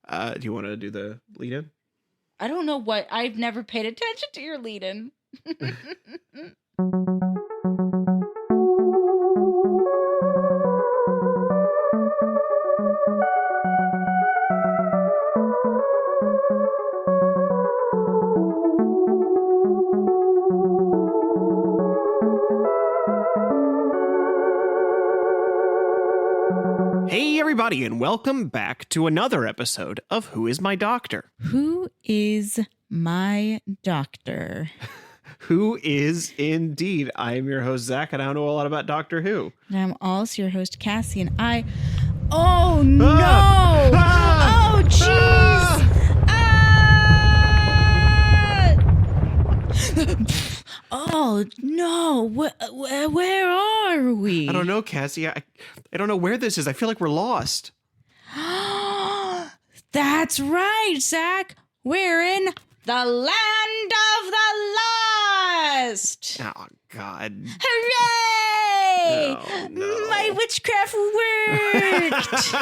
Do you want to do the lead-in? I don't know what. I've never paid attention to your lead-in. Hey, everybody, and welcome back to another episode of Who is My Doctor? Who is my doctor? Who is indeed. I am your host, Zach, and I don't know a lot about Doctor Who. And I'm also your host, Cassie, and I... Oh, no! Oh, jeez! Oh, no. Where are we? I don't know, Cassie. I don't know where this is. I feel like we're lost. That's right, Zach. We're in the land of the lost. Oh, God. Hooray! Oh, no. My witchcraft worked.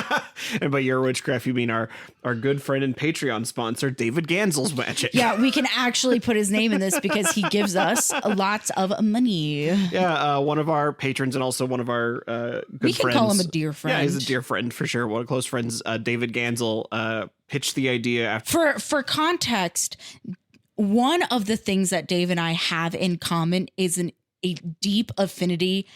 And by your witchcraft, you mean our good friend and Patreon sponsor, David Gansel's magic. Yeah, we can actually put his name in this because he gives us lots of money. Yeah, one of our patrons and also one of our good friends. We can call him a dear friend. Yeah, he's a dear friend for sure. One of close friends, David Gansel, pitched the idea after. For context, one of the things that Dave and I have in common is a deep affinity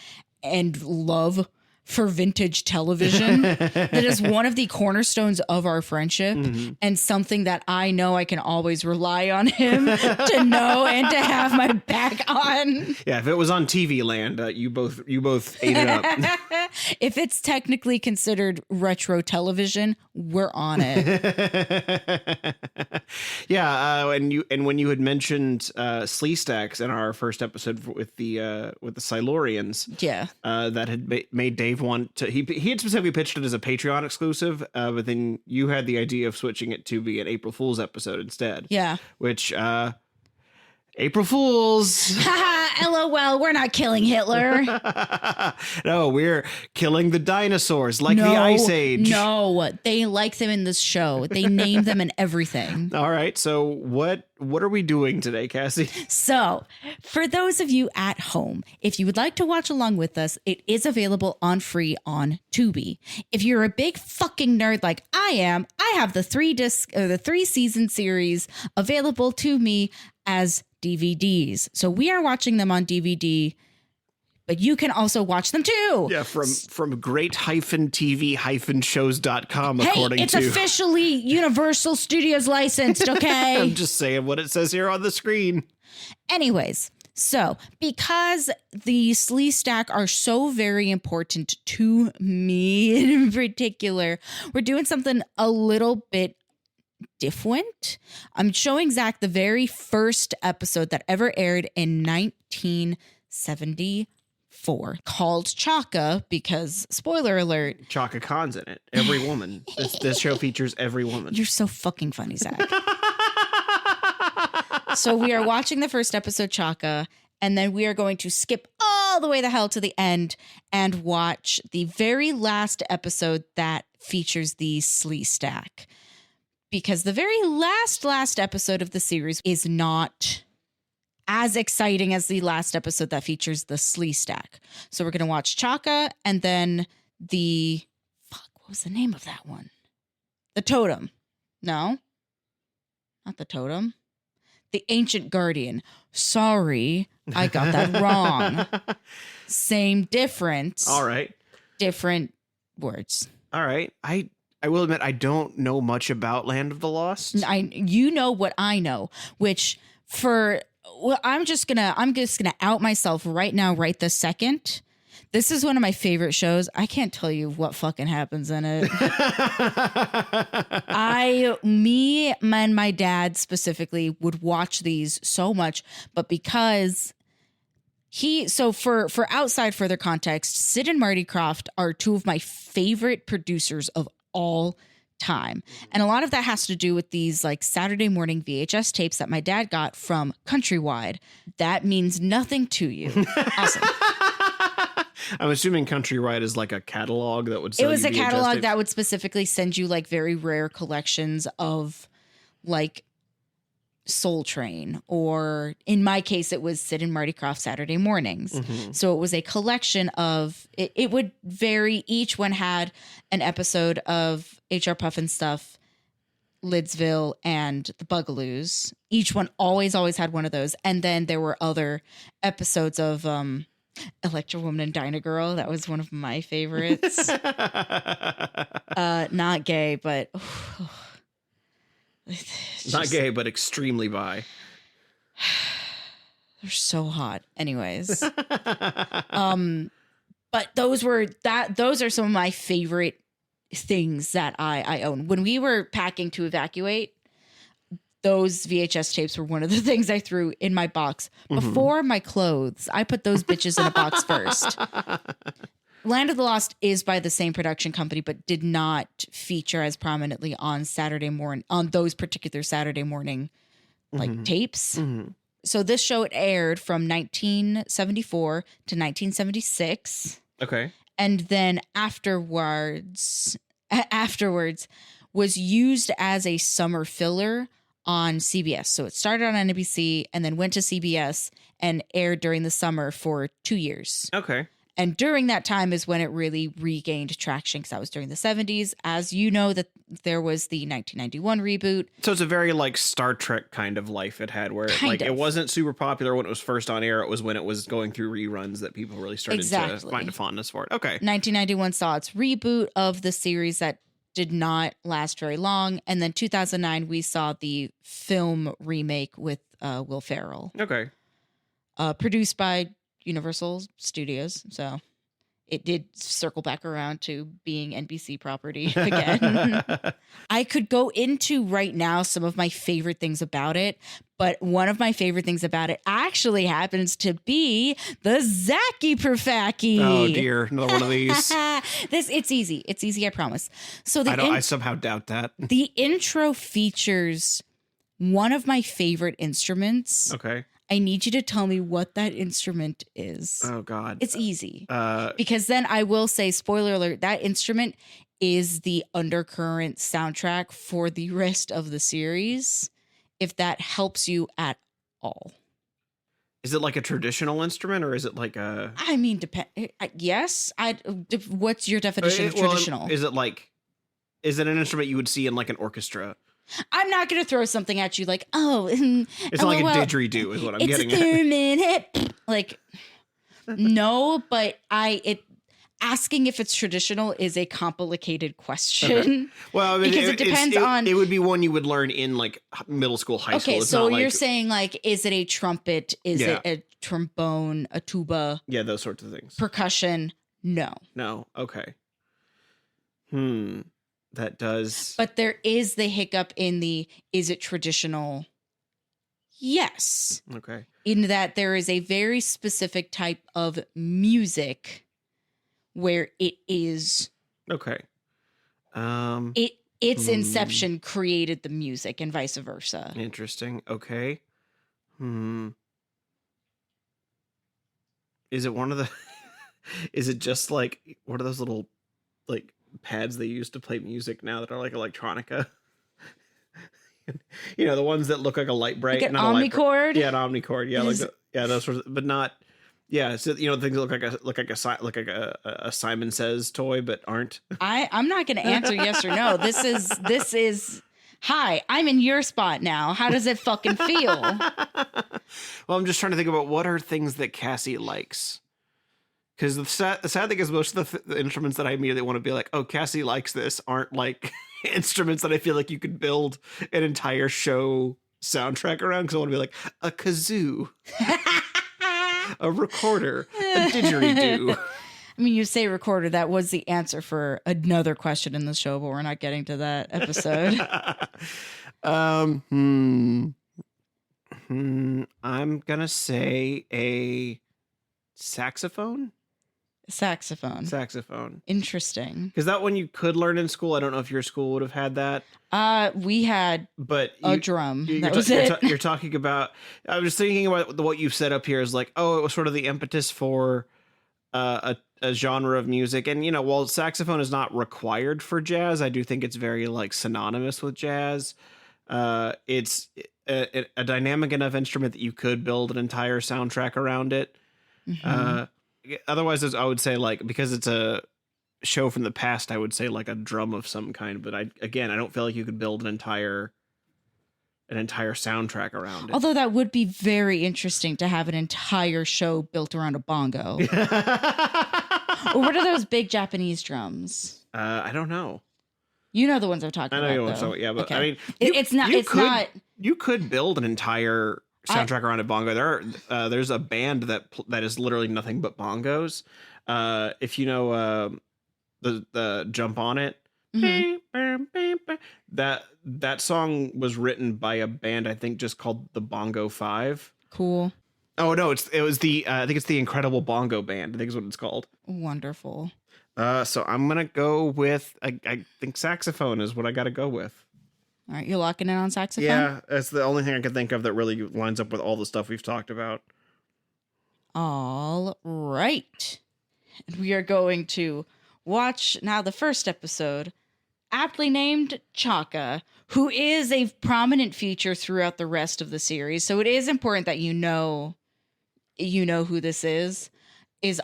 and love for vintage television. That is one of the cornerstones of our friendship, and something that I know I can always rely on him to know and to have my back on. Yeah, if it was on TV Land, you both ate it up. If it's technically considered retro television, we're on it. Yeah, and when you had mentioned Sleestacks in our first episode with the Silurians, Yeah, that had made Dave want to. He had specifically pitched it as a Patreon exclusive, but then you had the idea of switching it to be an April Fool's episode instead. yeah. Which April Fools. LOL, we're not killing Hitler. No, we're killing the dinosaurs like the Ice Age. No, they like them in this show. They name them and everything. All right, so what are we doing today, Cassie? So, for those of you at home, if you would like to watch along with us, it is available on free on Tubi. If you're a big fucking nerd like I am, I have the 3-season series available to me as DVDs. So we are watching them on DVD, but you can also watch them too. Yeah, from great-tv-shows.com, according it's to... officially Universal Studios licensed, okay? I'm just saying what it says here on the screen. Anyways, so because the Sleestack are so very important to me in particular, we're doing something a little bit different. I'm showing Zach the very first episode that ever aired in 1974 called Chaka, because spoiler alert, Chaka Khan's in it. Every woman. This show features every woman. You're so fucking funny, Zach. So we are watching the first episode, Chaka, and then we are going to skip all the way the hell to the end and watch the very last episode that features the Sleestack. Because the very last episode of the series is not as exciting as the last episode that features the Sleestack. So we're going to watch Chaka and then what was the name of that one? The Totem. No, not the Totem. The Ancient Guardian. Sorry, I got that wrong. Same difference. All right. Different words. All right. I will admit I don't know much about Land of the Lost. You know what I know, which I'm just gonna out myself right now, right this second. This is one of my favorite shows. I can't tell you what fucking happens in it. Me and my dad specifically would watch these so much, but because for outside further context, Sid and Marty Krofft are two of my favorite producers of all time. And a lot of that has to do with these like Saturday morning VHS tapes that my dad got from Countrywide. That means nothing to you. Awesome. I'm assuming Countrywide is like a catalog that would sell It was you a VHS catalog tapes? that would specifically send you like very rare collections of like Soul Train, or in my case, it was Sid and Marty Krofft Saturday Mornings. Mhm. So it was a collection of, it would vary. Each one had an episode of HR Puffin Stuff, Lidsville, and the Bugaloos. Each one always had one of those. And then there were other episodes of Electra Woman and Dyna Girl. That was one of my favorites. Not gay, but it's Not just- gay, but extremely bi. They're so hot. Anyways. But those are some of my favorite things that I own. When we were packing to evacuate, those VHS tapes were one of the things I threw in my box before my clothes. I put those bitches in a box first. Land of the Lost is by the same production company, but did not feature as prominently on those particular Saturday morning like tapes. So this show aired from 1974 to 1976. Okay. And then afterwards was used as a summer filler on CBS. So it started on NBC and then went to CBS and aired during the summer for 2 years. Okay. And during that time is when it really regained traction, because that was during the 70s. As you know, that there was the 1991 reboot. So it's a very like Star Trek kind of life it had, where it wasn't super popular when it was first on air. It was when it was going through reruns that people really started to find a fondness for it. Okay. 1991 saw its reboot of the series that did not last very long. And then 2009, we saw the film remake with Will Ferrell. Okay. Produced by Universal Studios. So it did circle back around to being NBC property again. I could go into right now some of my favorite things about it, but one of my favorite things about it actually happens to be the Zacky Perfaki. Oh dear, another one of these. It's easy. It's easy, I promise. So I somehow doubt that. The intro features one of my favorite instruments. Okay. I need you to tell me what that instrument is. Oh God. It's easy. Because then I will say, spoiler alert, that instrument is the undercurrent soundtrack for the rest of the series, if that helps you at all. Is it like a traditional instrument, or is it like a... I mean, yes. What's your definition of traditional? Is it an instrument you would see in like an orchestra? I'm not going to throw something at you like, it's not like a didgeridoo is what I'm getting at. Like, no, but asking if it's traditional is a complicated question. Okay. Well, I mean, because it depends on... It would be one you would learn in like middle school, high school. Okay, it's so not you're saying like, is it a trumpet? Is it a trombone, a tuba? Yeah, those sorts of things. Percussion? No. No. Okay. That does. But there is the hiccup in the, is it traditional? Yes. Okay. In that there is a very specific type of music where it is. Okay. Its inception created the music and vice versa. Interesting. Okay. Is it one of the... Is it just like one of those little like pads they use to play music now that are like electronica? You know, the ones that look like a light bright, like an omnichord. Yeah, an omnichord. Yeah, like those sorts, but not. Yeah, so you know, things that look like a Simon Says toy, but aren't. I'm not going to answer yes or no. This is. Hi, I'm in your spot now. How does it fucking feel? Well, I'm just trying to think about what are things that Cassie likes. Because the sad thing is most of the instruments that I immediately want to be like, oh, Cassie likes this, aren't like instruments that I feel like you could build an entire show soundtrack around. Because I want to be like a kazoo, a recorder, a didgeridoo. I mean, you say recorder. That was the answer for another question in the show, but we're not getting to that episode. I'm gonna say a saxophone. Saxophone. Interesting. Because that one you could learn in school. I don't know if your school would have had that. We had a drum. That was it. You're talking about... I was thinking about what you've set up here is like, oh, it was sort of the impetus for a a genre of music. And, while saxophone is not required for jazz, I do think it's very like synonymous with jazz. It's a dynamic enough instrument that you could build an entire soundtrack around it. Mhm. Otherwise, I would say like, because it's a show from the past, I would say like a drum of some kind. But I don't feel like you could build an entire soundtrack around it. Although that would be very interesting to have an entire show built around a bongo. Or what are those big Japanese drums? I don't know. You know the ones I'm talking about. I know you though. know, yeah, but Okay. I mean, It's not. You could build an entire soundtrack around a bongo. There's a band that is literally nothing but bongos. If you know the Jump On It, that song was written by a band I think just called the Bongo Five. Cool. Oh no, it was the I think it's the Incredible Bongo Band. I think is what it's called. Wonderful. So I'm gonna go with I think saxophone is what I got to go with. All right, you're locking in on saxophone? Yeah, that's the only thing I can think of that really lines up with all the stuff we've talked about. All right. And we are going to watch now the first episode, aptly named Chaka, who is a prominent feature throughout the rest of the series. So it is important that you know who this is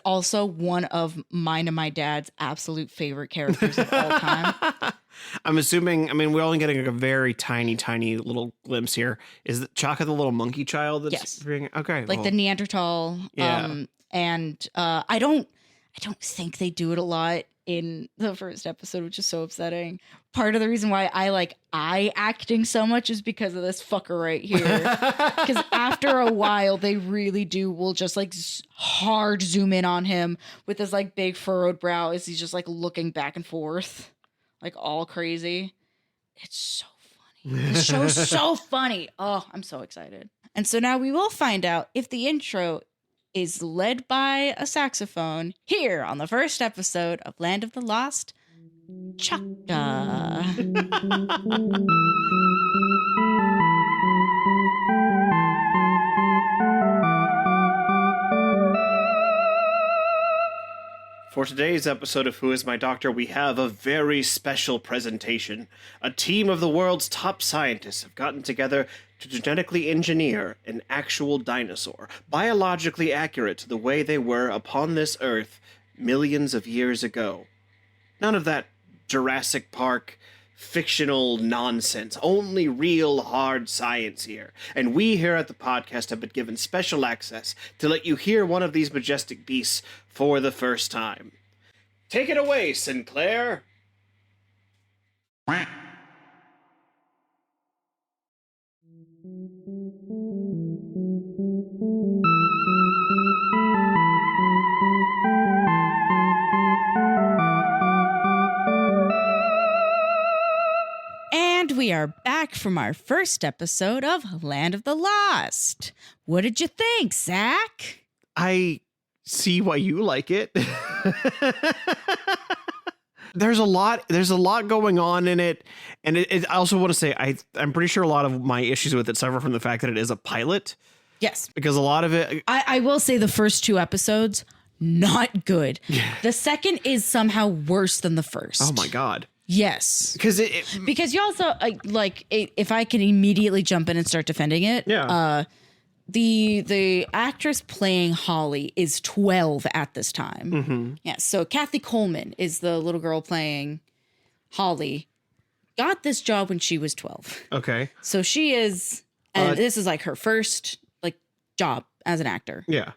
also one of mine and my dad's absolute favorite characters of all time. I'm assuming, we're only getting a very tiny little glimpse here. Is Chaka the little monkey child that's Yes. being okay? Like the Neanderthal. Yeah. And I don't think they do it a lot in the first episode, which is so upsetting. Part of the reason why I like eye acting so much is because of this fucker right here. Because after a while, they really will just like hard zoom in on him with his like big furrowed brow as he's just like looking back and forth, like all crazy. It's so funny. The show's so funny. Oh, I'm so excited. And so now we will find out if the intro is led by a saxophone here on the first episode of Land of the Lost, Chaka. For today's episode of Who Is My Doctor, we have a very special presentation. A team of the world's top scientists have gotten together to genetically engineer an actual dinosaur, biologically accurate to the way they were upon this Earth millions of years ago. None of that Jurassic Park fictional nonsense, only real hard science here. And we here at the podcast have been given special access to let you hear one of these majestic beasts for the first time. Take it away, Sinclair! And we are back from our first episode of Land of the Lost. What did you think, Zach? I see why you like it. There's a lot going on in it. And I also want to say, I'm pretty sure a lot of my issues with it suffer from the fact that it is a pilot. Yes. Because a lot of it... I will say the first two episodes, not good. The second is somehow worse than the first. Oh my God. Yes. Because you also, if I can immediately jump in and start defending it. Yeah. The actress playing Holly is 12 at this time. Mm-hmm. Yeah. So Kathy Coleman is the little girl playing Holly. Got this job when she was 12. Okay. So she is, and this is like her first job as an actor. Yeah.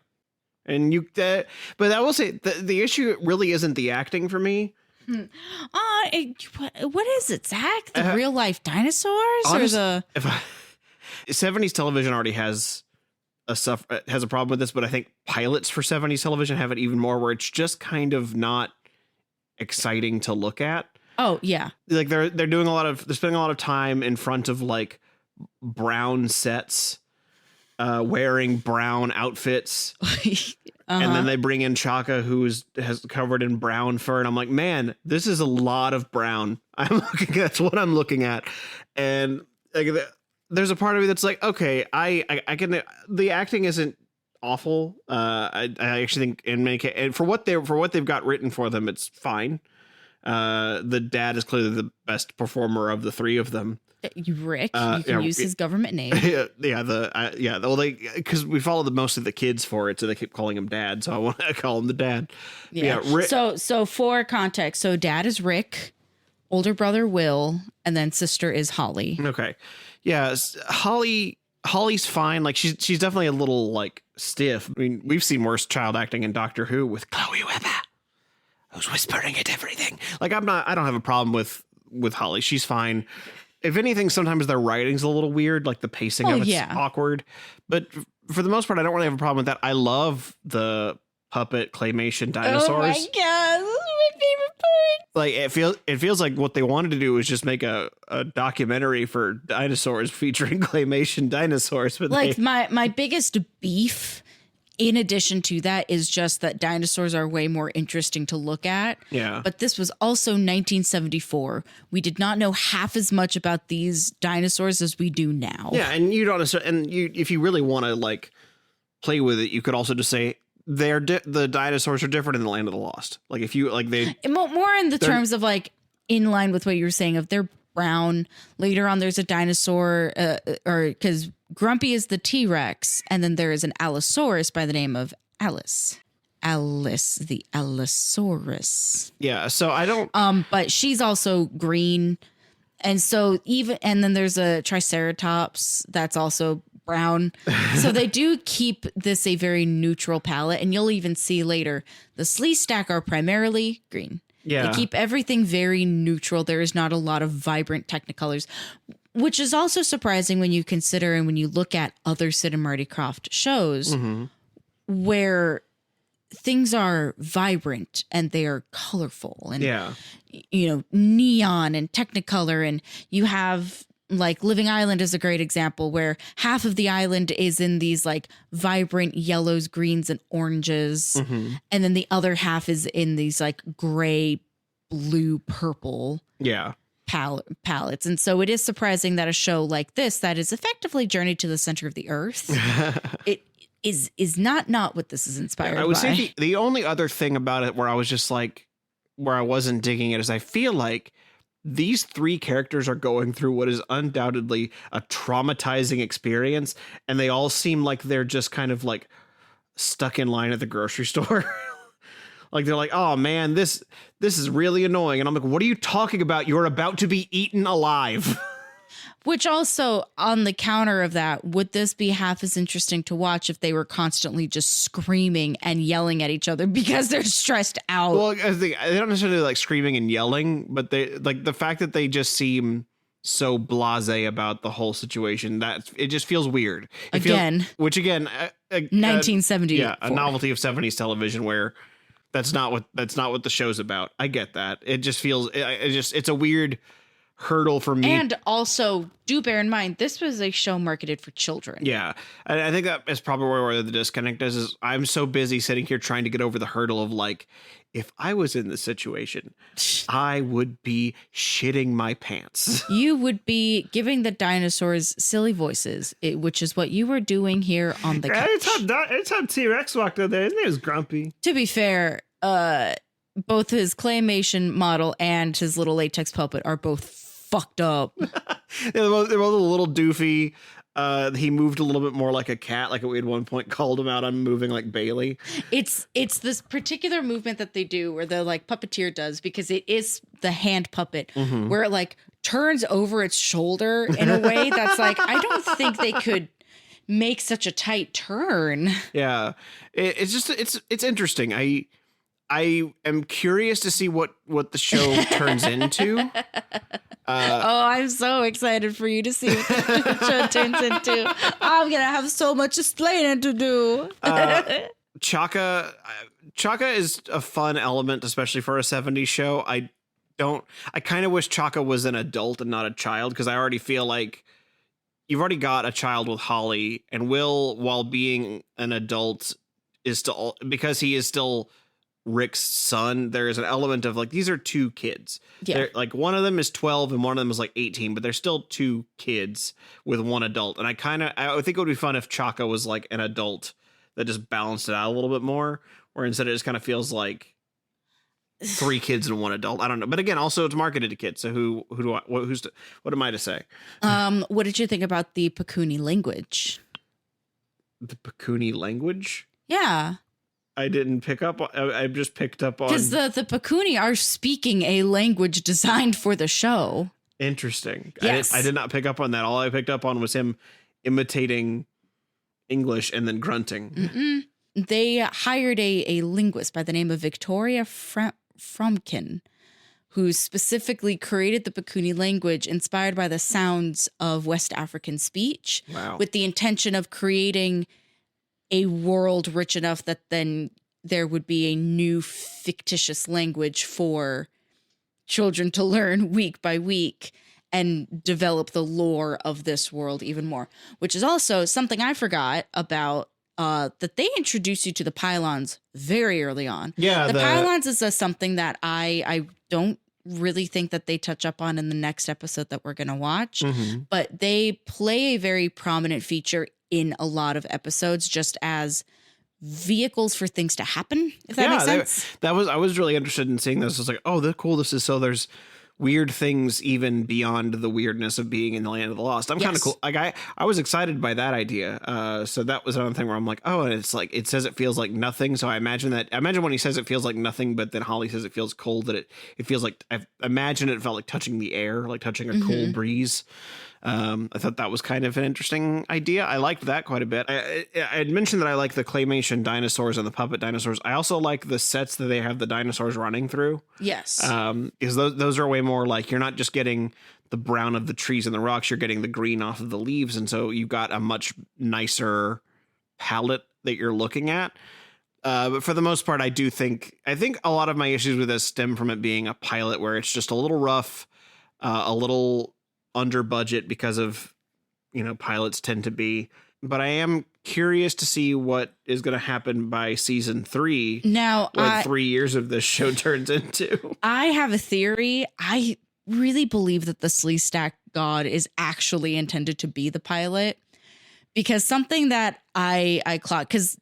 And but I will say the issue really isn't the acting for me. What is it, Zach? The real life dinosaurs or the 70s television already has a problem with this, but I think pilots for 70s television have it even more, where it's just kind of not exciting to look at. Oh yeah. Like they're spending a lot of time in front of like brown sets, wearing brown outfits. And then they bring in Chaka, has covered in brown fur, and I'm like, man, this is a lot of brown. That's what I'm looking at, and like, there's a part of me that's like, okay, I can. The acting isn't awful. I actually think in many cases, and for what they've got written for them, it's fine. The dad is clearly the best performer of the three of them. Rick, you can use his government name. Well, because we follow mostly the kids for it, so they keep calling him dad. So I want to call him the dad. Rick. So for context, so dad is Rick, older brother Will, and then sister is Holly. Okay, yeah, Holly's fine. Like she's definitely a little like stiff. I mean, we've seen worse child acting in Doctor Who with Chloe Webber, who's whispering at everything. Like I don't have a problem with Holly. She's fine. If anything, sometimes their writing's a little weird, like the pacing of it's awkward. But for the most part, I don't really have a problem with that. I love the puppet claymation dinosaurs. Oh my god, this is my favorite part. Like it feels like what they wanted to do was just make a documentary for dinosaurs featuring claymation dinosaurs. But like my biggest beef, in addition to that, is just that dinosaurs are way more interesting to look at. Yeah. But this was also 1974. We did not know half as much about these dinosaurs as we do now. Yeah, and you don't necessarily, if you really want to like play with it, you could also just say the dinosaurs are different in the Land of the Lost. Like if you like more in the terms of like in line with what you were saying of they're brown. Later on, there's a dinosaur, or because Grumpy is the T-Rex, and then there is an Allosaurus by the name of Alice the Allosaurus. Yeah, so I don't. But she's also green, and so and then there's a Triceratops that's also brown. So they do keep this a very neutral palette, and you'll even see later the Slee Stack are primarily green. Yeah. They keep everything very neutral. There is not a lot of vibrant technicolors, which is also surprising when you consider and when you look at other Sid and Marty Krofft shows where things are vibrant and they are colorful and, neon and technicolor. And you have like Living Island is a great example where half of the island is in these like vibrant yellows, greens, and oranges. And then the other half is in these like gray, blue, purple palettes. And so it is surprising that a show like this that is effectively Journey to the Center of the Earth, it is not what this is inspired by. I would say the only other thing about it where I was just like, where I wasn't digging it is I feel like these three characters are going through what is undoubtedly a traumatizing experience, and they all seem like they're just kind of like stuck in line at the grocery store. Like they're like, oh man, this is really annoying. And I'm like, what are you talking about? You're about to be eaten alive. Which also, on the counter of that, would this be half as interesting to watch if they were constantly just screaming and yelling at each other because they're stressed out? Well, they don't necessarily like screaming and yelling, but they like the fact that they just seem so blasé about the whole situation that it just feels weird. Again, 1970. Yeah, a novelty of 70s television where that's not what the show's about. I get that. It just feels it's a weird hurdle for me. And also, do bear in mind, this was a show marketed for children. Yeah. I think that is probably where the disconnect is I'm so busy sitting here trying to get over the hurdle of like, if I was in this situation, I would be shitting my pants. You would be giving the dinosaurs silly voices, which is what you were doing here on the couch. Anytime T-Rex walked in there, his name was Grumpy. To be fair, both his claymation model and his little latex puppet are both fucked up. They're both a little doofy. He moved a little bit more like a cat, like we at one point called him out on moving like Bailey. It's this particular movement that they do where the like puppeteer does, because it is the hand puppet where it like turns over its shoulder in a way that's like, I don't think they could make such a tight turn. Yeah. It's interesting. I am curious to see what the show turns into. I'm so excited for you to see what the show turns into. I'm going to have so much explaining to do. Chaka is a fun element, especially for a 70s show. I kind of wish Chaka was an adult and not a child, because I already feel like you've already got a child with Holly, and Will, while being an adult, is still, because he is still Rick's son, there is an element of like, these are two kids. Yeah. Like one of them is 12 and one of them is like 18, but they're still two kids with one adult. And I think it would be fun if Chaka was like an adult that just balanced it out a little bit more, where instead it just kind of feels like 3 kids and 1 adult. I don't know. But again, also it's marketed to kids. So what am I to say? What did you think about the Pakuni language? The Pakuni language? Yeah. I didn't pick up. I just picked up on. Because the Pakuni are speaking a language designed for the show. Interesting. Yes. I did not pick up on that. All I picked up on was him imitating English and then grunting. Mm-mm. They hired a linguist by the name of Victoria Fromkin, who specifically created the Pakuni language inspired by the sounds of West African speech. Wow. With the intention of creating a world rich enough that then there would be a new fictitious language for children to learn week by week and develop the lore of this world even more, which is also something I forgot about, that they introduced you to the pylons very early on. Yeah. The pylons is something that I don't really think that they touch up on in the next episode that we're going to watch, but they play a very prominent feature in a lot of episodes just as vehicles for things to happen, if that makes sense. I was really interested in seeing this. I was like, oh, that's cool. This is so there's weird things even beyond the weirdness of being in the land of the lost. I'm kind of cool. Like I was excited by that idea. So that was another thing where I'm like, oh, and it's like, it says it feels like nothing. So I imagine when he says it feels like nothing, but then Holly says it feels cold, that it feels like, I imagine it felt like touching the air, like touching a cool breeze. I thought that was kind of an interesting idea. I liked that quite a bit. I had mentioned that I like the claymation dinosaurs and the puppet dinosaurs. I also like the sets that they have the dinosaurs running through. Yes. Because those are way more like, you're not just getting the brown of the trees and the rocks, you're getting the green off of the leaves. And so you've got a much nicer palette that you're looking at. But for the most part, I think a lot of my issues with this stem from it being a pilot where it's just a little rough, a little under budget because of, pilots tend to be, but I am curious to see what is going to happen by season 3. Now, what 3 years of this show turns into. I have a theory. I really believe that the Sleestack God is actually intended to be the pilot, because something that I clocked, because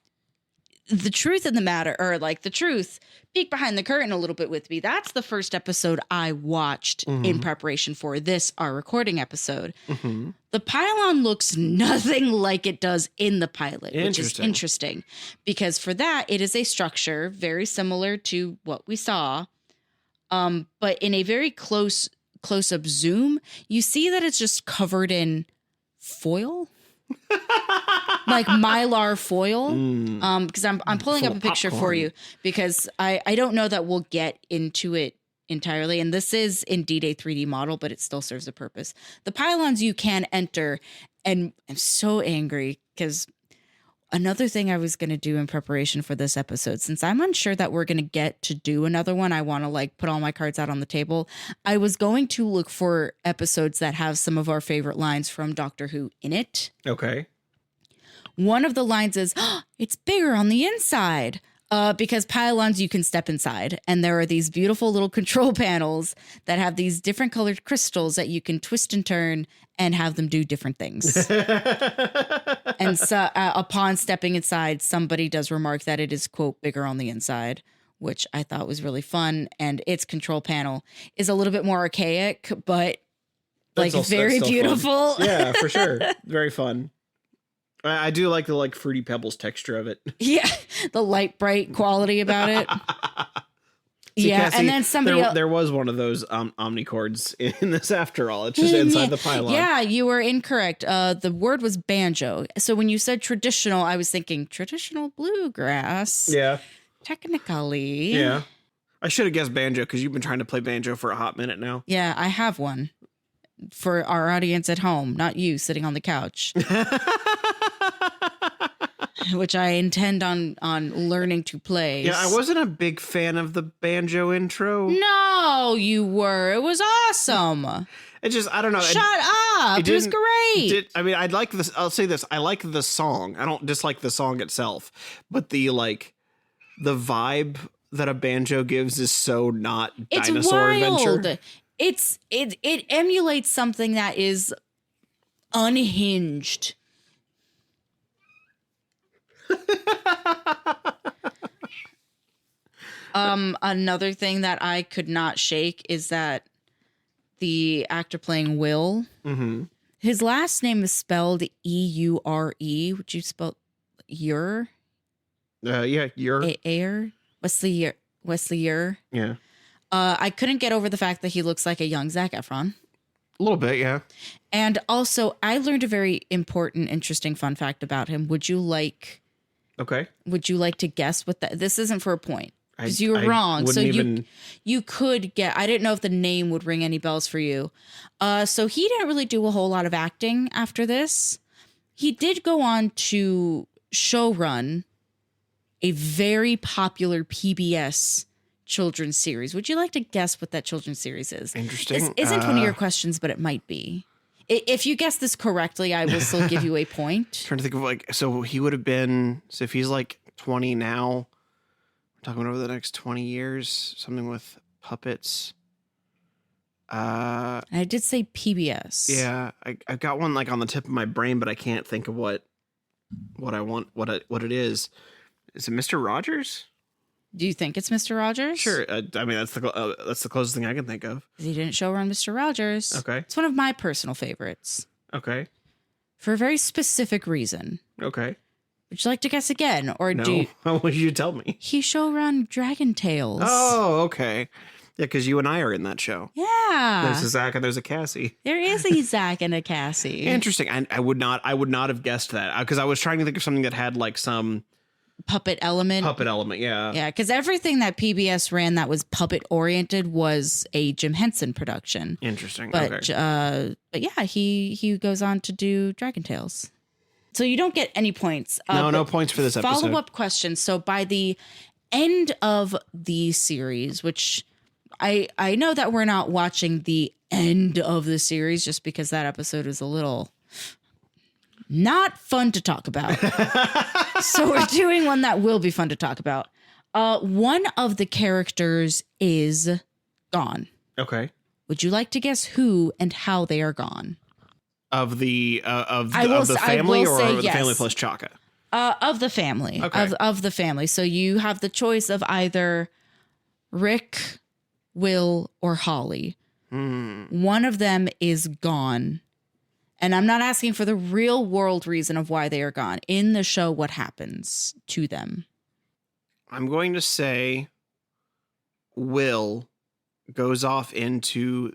the truth in the matter, or like the truth, peek behind the curtain a little bit with me. That's the first episode I watched in preparation for this, our recording episode. The pylon looks nothing like it does in the pilot, which is interesting, because for that, it is a structure very similar to what we saw. But in a very close up zoom, you see that it's just covered in foil. Like Mylar foil, because I'm pulling up a picture for you, because I don't know that we'll get into it entirely, and this is indeed a 3D model, but it still serves a purpose. The pylons you can enter, and I'm so angry because another thing I was going to do in preparation for this episode, since I'm unsure that we're going to get to do another one, I want to put all my cards out on the table. I was going to look for episodes that have some of our favorite lines from Doctor Who in it. Okay. One of the lines is, it's bigger on the inside, because pylons, you can step inside. And there are these beautiful little control panels that have these different colored crystals that you can twist and turn and have them do different things. And so upon stepping inside, somebody does remark that it is, quote, bigger on the inside, which I thought was really fun. And its control panel is a little bit more archaic, but very beautiful. Yeah, for sure. Very fun. I do like the Fruity Pebbles texture of it. Yeah, the light bright quality about it. See, yeah, Cassie, and then somebody there was one of those omnicords in this after all. It's just inside the pylon. Yeah, you were incorrect. The word was banjo. So when you said traditional, I was thinking traditional bluegrass. Yeah. Technically. Yeah. I should have guessed banjo because you've been trying to play banjo for a hot minute now. Yeah, I have one. For our audience at home, not you sitting on the couch. Which I intend on learning to play. Yeah, I wasn't a big fan of the banjo intro. No, you were. It was awesome. It just, I don't know. Shut up. It was great. I'd like this. I'll say this. I like the song. I don't dislike the song itself, but the vibe that a banjo gives is so not dinosaur adventure. It emulates something that is unhinged. Another thing that I could not shake is that the actor playing Will, his last name is spelled E-U-R-E. Would you spell Ure? Yeah, you're. Air? Wesley Ure. Yeah. I couldn't get over the fact that he looks like a young Zac Efron. A little bit, yeah. And also, I learned a very important, interesting fun fact about him. Would you like to guess what that? This isn't for a point because you were wrong. So you could get. I didn't know if the name would ring any bells for you. So he didn't really do a whole lot of acting after this. He did go on to showrun a very popular PBS children's series. Would you like to guess what that children's series is? Interesting. This isn't one of your questions, but it might be. If you guess this correctly, I will still give you a point. Trying to think of so he would have been, so if he's like 20 now, we're talking over the next 20 years, something with puppets. I did say PBS. Yeah, I've got one like on the tip of my brain, but I can't think of what I want, what it is. Is it Mr. Rogers? Do you think it's Mr. Rogers? Sure. I mean, that's the closest thing I can think of. He didn't showrun Mr. Rogers. Okay. It's one of my personal favorites. Okay. For a very specific reason. Okay. Would you like to guess again? Or no. do you... What would you tell me? He showrun Dragon Tales. Oh, okay. Yeah, because you and I are in that show. Yeah. There's a Zach and there's a Cassie. There is a Zach and a Cassie. Interesting. I would not have guessed that because I was trying to think of something that had like some puppet element. Yeah. Yeah, because everything that PBS ran that was puppet oriented was a Jim Henson production. Interesting. But okay. But yeah, he goes on to do Dragon Tales. So you don't get any points. No points for this episode. Follow-up question. So by the end of the series, which I know that we're not watching the end of the series just because that episode is a little not fun to talk about. So we're doing one that will be fun to talk about. One of the characters is gone. Okay. Would you like to guess who and how they are gone? Of the family or of the family plus Chaka? Of the family. Okay. Of the family. So you have the choice of either Rick, Will, or Holly. One of them is gone. And I'm not asking for the real world reason of why they are gone. In the show, what happens to them? I'm going to say Will goes off into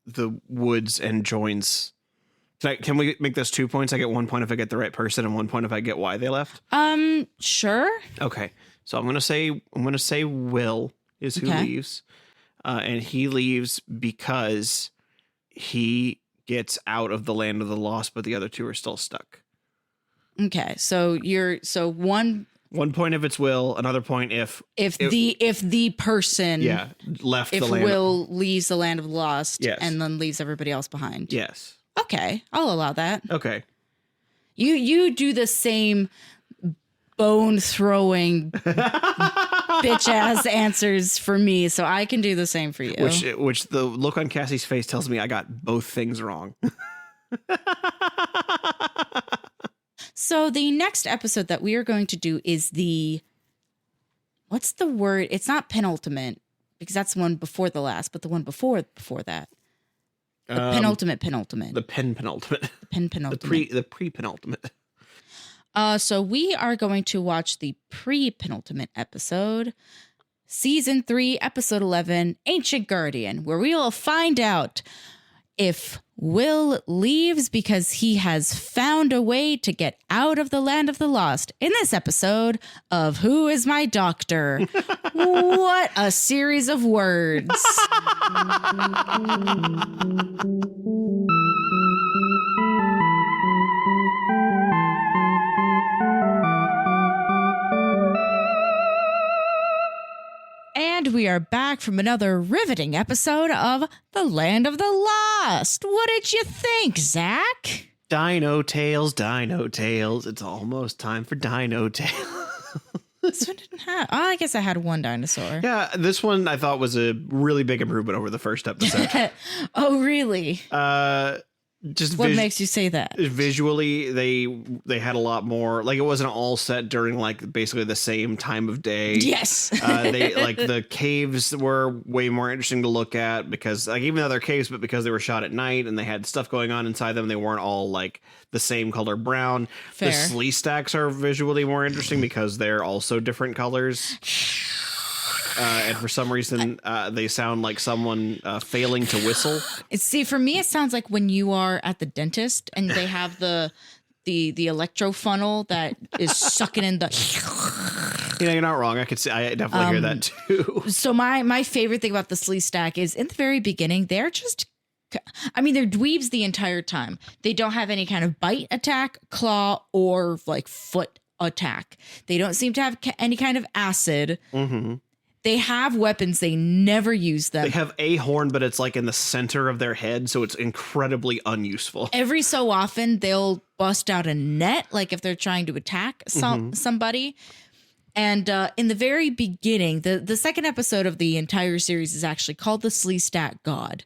the woods and joins. Can we make those 2 points? I get 1 point if I get the right person and 1 point if I get why they left. Sure. Okay. So I'm gonna say Will is who leaves. And he leaves because he gets out of the land of the lost, but the other two are still stuck. Okay, so one 1 point if it's Will, another point if the person left if the land. Will leaves the land of the lost Yes. and then leaves everybody else behind. Yes. Okay, I'll allow that. Okay. You do the same bone throwing bitch ass answers for me, so I can do the same for you. Which the look on Cassie's face tells me I got both things wrong. So the next episode that we are going to do is what's the word? It's not penultimate because that's the one before the last, but the one before that. The penultimate. The penultimate. The pre-penultimate. So we are going to watch the pre-penultimate episode, season 3, episode 11, Ancient Guardian, where we will find out if Will leaves because he has found a way to get out of the land of the lost in this episode of Who is My Doctor? What a series of words. And we are back from another riveting episode of The Land of the Lost. What did you think, Zach? Dino Tales, Dino Tales. It's almost time for Dino Tales. This one didn't have... Oh, I guess I had one dinosaur. Yeah, this one I thought was a really big improvement over the first episode. Oh, really? Just What makes you say that? visually, they had a lot more, like, it wasn't all set during like basically the same time of day. Yes. They like the caves were way more interesting to look at because, like, even though they're caves, but because they were shot at night and they had stuff going on inside them, they weren't all like the same color brown. Fair. The slee stacks are visually more interesting because they're also different colors. And for some reason, they sound like someone failing to whistle. See, for me, it sounds like when you are at the dentist and they have the electro funnel that is sucking in the. You know, you're not wrong. I definitely hear that too. So my favorite thing about the slee stack is in the very beginning, they're just. I mean, they're dweebs the entire time. They don't have any kind of bite attack, claw, or like foot attack. They don't seem to have any kind of acid. Mm-hmm. They have weapons. They never use them. They have a horn, but it's like in the center of their head, so it's incredibly unuseful. Every so often, they'll bust out a net, like if they're trying to attack somebody. And in the very beginning, the second episode of the entire series is actually called The Slee Stack God,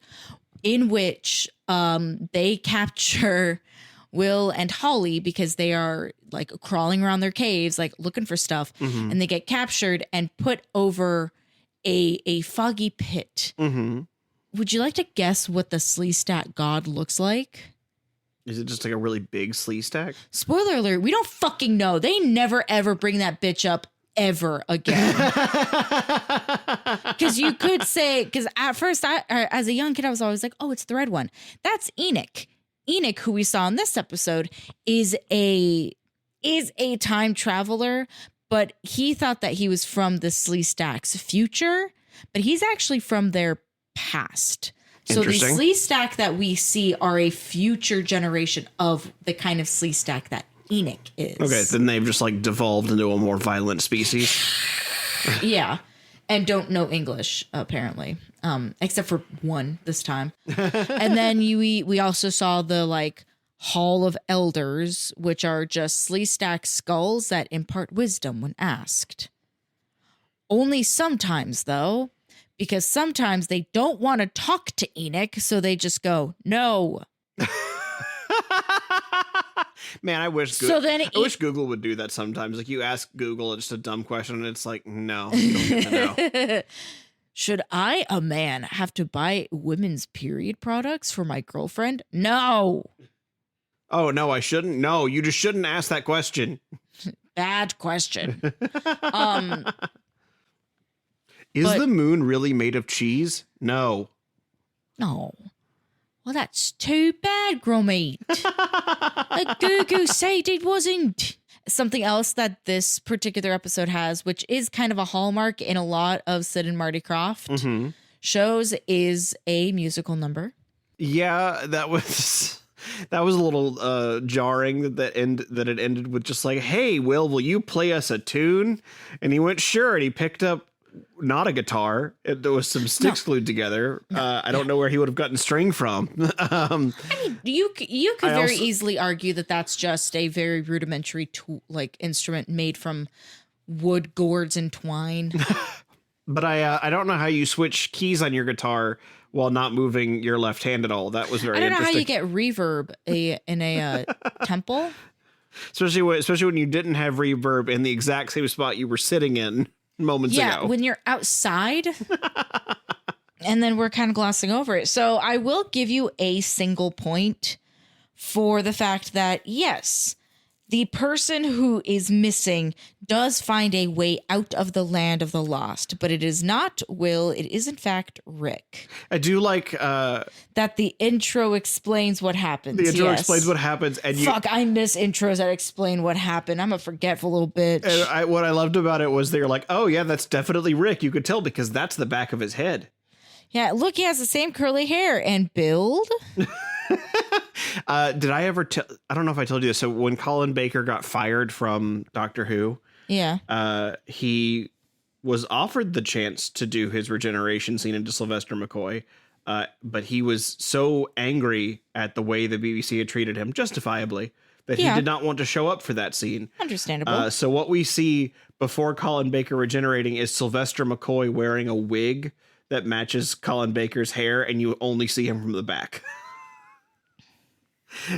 in which they capture Will and Holly because they are like crawling around their caves, like looking for stuff, and they get captured and put over a foggy pit. Mm-hmm. Would you like to guess what the slee stack god looks like? Is it just like a really big slee stack? Spoiler alert, we don't fucking know. They never ever bring that bitch up ever again. Because you could say, because at first, as a young kid, I was always like, oh, it's the red one. That's Enoch. Enoch, who we saw in this episode, is a time traveler, but he thought that he was from the Slee Stack's future, but he's actually from their past. So the Slee Stack that we see are a future generation of the kind of Slee Stack that Enoch is. Okay, then they've just like devolved into a more violent species. Yeah. And don't know English, apparently, except for one this time. And then we also saw the like Hall of Elders, which are just slee stack skulls that impart wisdom when asked. Only sometimes, though, because sometimes they don't want to talk to Enoch, so they just go, no. Man, I wish Google would do that sometimes. Like, you ask Google just a dumb question and it's like, no, you don't get to know. Should I, a man, have to buy women's period products for my girlfriend? No. Oh, no, I shouldn't. No, you just shouldn't ask that question. Bad question. Is the moon really made of cheese? No. No. Well, that's too bad, Gromit. Google said it wasn't. Something else that this particular episode has, which is kind of a hallmark in a lot of Sid and Marty Krofft shows, is a musical number. Yeah, that was a little jarring that it ended with just like, hey, will you play us a tune? And he went, sure, and he picked up not a guitar. There was some sticks glued together. I don't know where he would have gotten string from. I mean, you could very easily argue that that's just a very rudimentary tool, like instrument made from wood, gourds, and twine. But I don't know how you switch keys on your guitar while not moving your left hand at all. That was very interesting. I don't know how you get reverb in a temple. Especially when you didn't have reverb in the exact same spot you were sitting in moments ago. Yeah, when you're outside. And then we're kind of glossing over it. So I will give you a single point for the fact that, yes, the person who is missing does find a way out of the land of the lost, but it is not Will. It is, in fact, Rick. I do like that the intro explains what happens. The intro explains what happens. And I miss intros that explain what happened. I'm a forgetful little bitch. And what I loved about it was they were like, oh, yeah, that's definitely Rick. You could tell because that's the back of his head. Yeah, look, he has the same curly hair and build. Did I ever tell? I don't know if I told you this. So when Colin Baker got fired from Doctor Who, he was offered the chance to do his regeneration scene into Sylvester McCoy, but he was so angry at the way the BBC had treated him, justifiably, that he did not want to show up for that scene. Understandable. So what we see before Colin Baker regenerating is Sylvester McCoy wearing a wig that matches Colin Baker's hair, and you only see him from the back.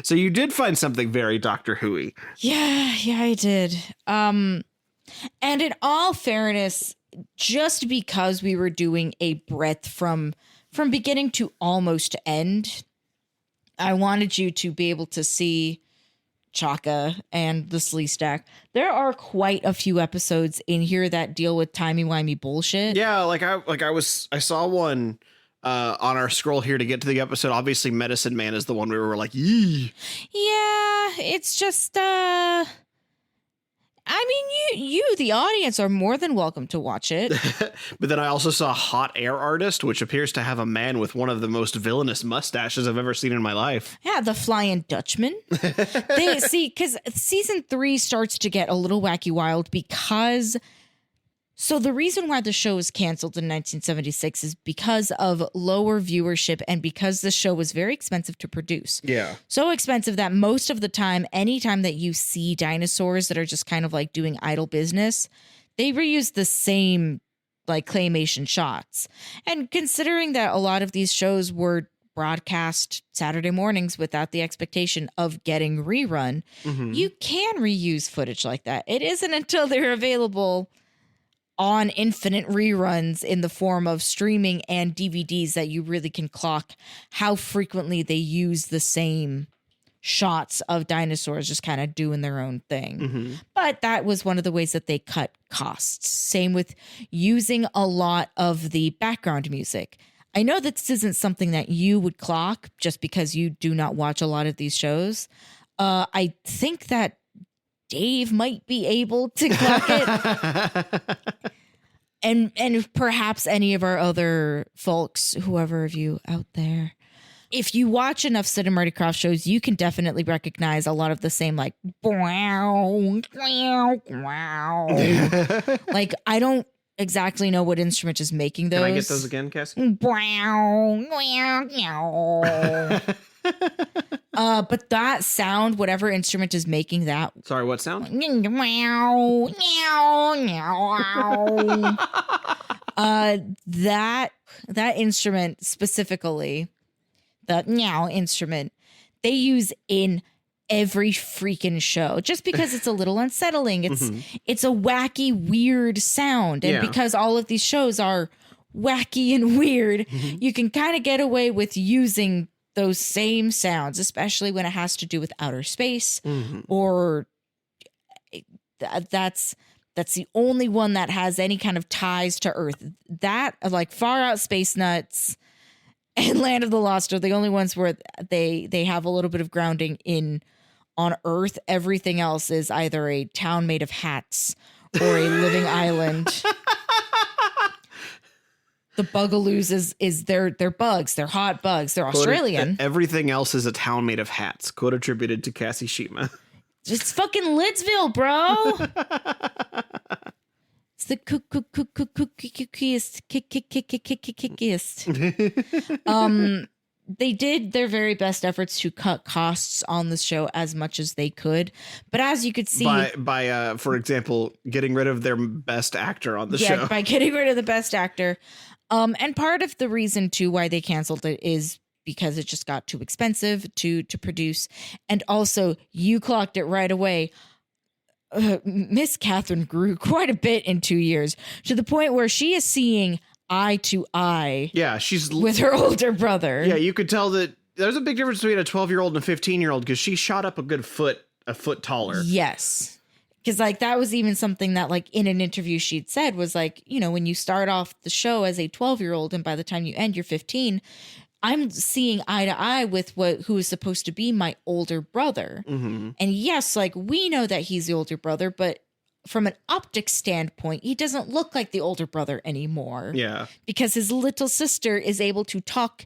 So you did find something very Doctor Who-y. Yeah, I did. And in all fairness, just because we were doing a breadth from beginning to almost end, I wanted you to be able to see Chaka and the Slee Stack. There are quite a few episodes in here that deal with timey-wimey bullshit. Yeah, I saw one on our scroll here to get to the episode. Obviously, Medicine Man is the one we were like, yee. Yeah, it's just I mean, you, the audience, are more than welcome to watch it. But then I also saw Hot Air Artist, which appears to have a man with one of the most villainous mustaches I've ever seen in my life. Yeah, the Flying Dutchman. They see, because season 3 starts to get a little wacky wild because. So the reason why the show was canceled in 1976 is because of lower viewership and because the show was very expensive to produce. Yeah. So expensive that most of the time, anytime that you see dinosaurs that are just kind of like doing idle business, they reuse the same like claymation shots. And considering that a lot of these shows were broadcast Saturday mornings without the expectation of getting rerun, you can reuse footage like that. It isn't until they're available on infinite reruns in the form of streaming and DVDs that you really can clock how frequently they use the same shots of dinosaurs just kind of doing their own thing. But that was one of the ways that they cut costs. Same with using a lot of the background music. I know that this isn't something that you would clock just because you do not watch a lot of these shows. I think that Dave might be able to clock it. And perhaps any of our other folks, whoever of you out there. If you watch enough Sid and Marty Krofft shows, you can definitely recognize a lot of the same like wow, wow, wow. Like I don't exactly know what instrument is making those. Can I get those again, Cassie? Wow, wow, wow. But that sound, whatever instrument is making that. Sorry, what sound? Meow, meow, meow. That instrument specifically, the meow instrument, they use in every freaking show just because it's a little unsettling. It's a wacky, weird sound. And because all of these shows are wacky and weird, you can kind of get away with using those same sounds, especially when it has to do with outer space or that's the only one that has any kind of ties to Earth. That like Far Out Space Nuts and Land of the Lost are the only ones where they have a little bit of grounding on Earth. Everything else is either a town made of hats or a living island. The Bugaloos is they're bugs. They're hot bugs. They're Australian. Everything else is a town made of hats. Quote attributed to Cassie Shima. It's fucking Lidsville, bro. It's the cookiest. They did their very best efforts to cut costs on the show as much as they could. But as you could see by for example, getting rid of their best actor on the show. By getting rid of the best actor. And part of the reason too why they canceled it is because it just got too expensive to produce. And also you clocked it right away. Miss Catherine grew quite a bit in 2 years to the point where she is seeing eye to eye. Yeah, she's with her older brother. Yeah, you could tell that there's a big difference between a 12-year-old and a 15-year-old because she shot up a foot taller. Yes. Because like that was even something that like in an interview she'd said was like, you know, when you start off the show as a 12-year-old and by the time you end you're 15, I'm seeing eye to eye with who is supposed to be my older brother. And yes, like we know that he's the older brother, but from an optic standpoint, he doesn't look like the older brother anymore. Yeah. Because his little sister is able to talk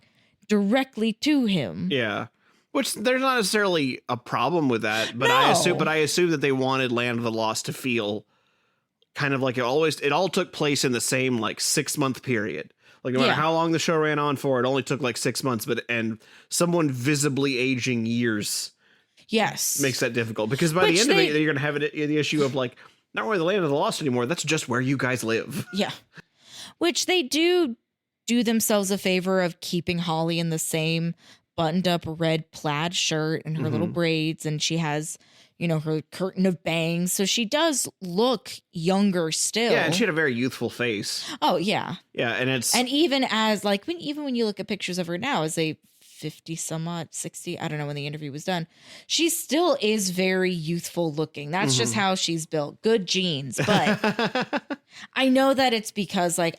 directly to him. Yeah. Which there's not necessarily a problem with that, but No. I assume that they wanted Land of the Lost to feel kind of like it all took place in the same like 6-month period. Like no matter how long the show ran on for, it only took like 6 months, and someone visibly aging years makes that difficult because by the end of it, you're going to have the issue of like, not really the Land of the Lost anymore. That's just where you guys live. Yeah. Which they do themselves a favor of keeping Holly in the same buttoned up red plaid shirt and her little braids, and she has, you know, her curtain of bangs. So she does look younger still. Yeah, and she had a very youthful face. Oh, yeah. Yeah, and even as like even when you look at pictures of her now as a 50 some odd 60, I don't know when the interview was done, she still is very youthful looking. That's just how she's built. Good genes. But I know that it's because like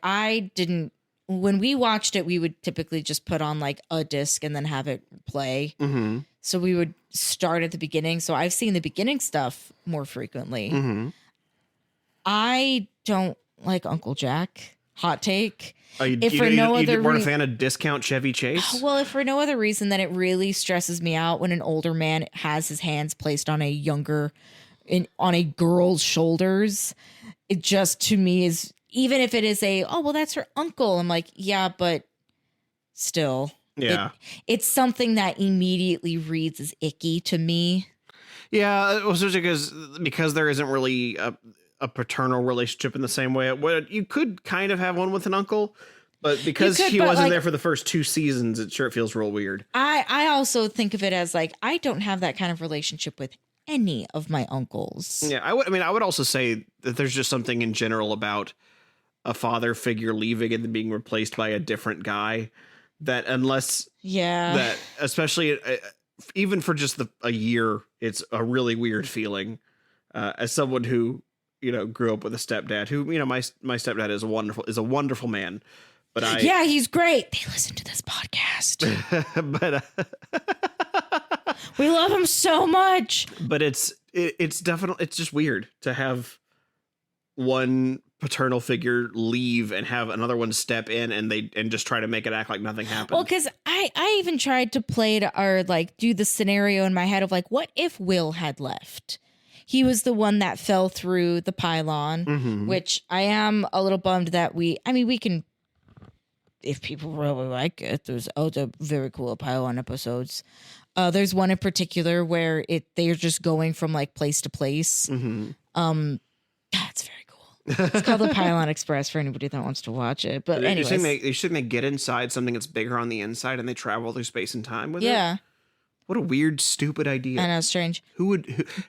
when we watched it, we would typically just put on like a disc and then have it play. So we would start at the beginning. So I've seen the beginning stuff more frequently. I don't like Uncle Jack. Hot take. Oh, you weren't a fan of discount Chevy Chase? Well, if for no other reason than it really stresses me out when an older man has his hands placed on on a girl's shoulders. It just, to me, is, even if it is that's her uncle. I'm like, yeah, but still. Yeah. It's something that immediately reads as icky to me. Yeah, especially because there isn't really a paternal relationship in the same way. You could kind of have one with an uncle, but because he wasn't there for the first 2 seasons, it feels real weird. I also think of it as like, I don't have that kind of relationship with any of my uncles. Yeah, I would also say that there's just something in general about a father figure leaving and then being replaced by a different guy that especially even for just a year, it's a really weird feeling. As someone who, you know, grew up with a stepdad who, you know, my stepdad is a wonderful man, but he's great. They listen to this podcast, but we love him so much. But it's definitely, it's just weird to have one paternal figure leave and have another one step in and just try to make it act like nothing happened. Well, because I even tried to play it or like do the scenario in my head of like, what if Will had left? He was the one that fell through the pylon, which I am a little bummed that we can, if people really like it, there's other very cool pylon episodes. There's one in particular where they're just going from like place to place. That's very cool. It's called the Pylon Express for anybody that wants to watch it. But anyways, you think they get inside something that's bigger on the inside and they travel through space and time with it? Yeah. What a weird, stupid idea. I know, strange.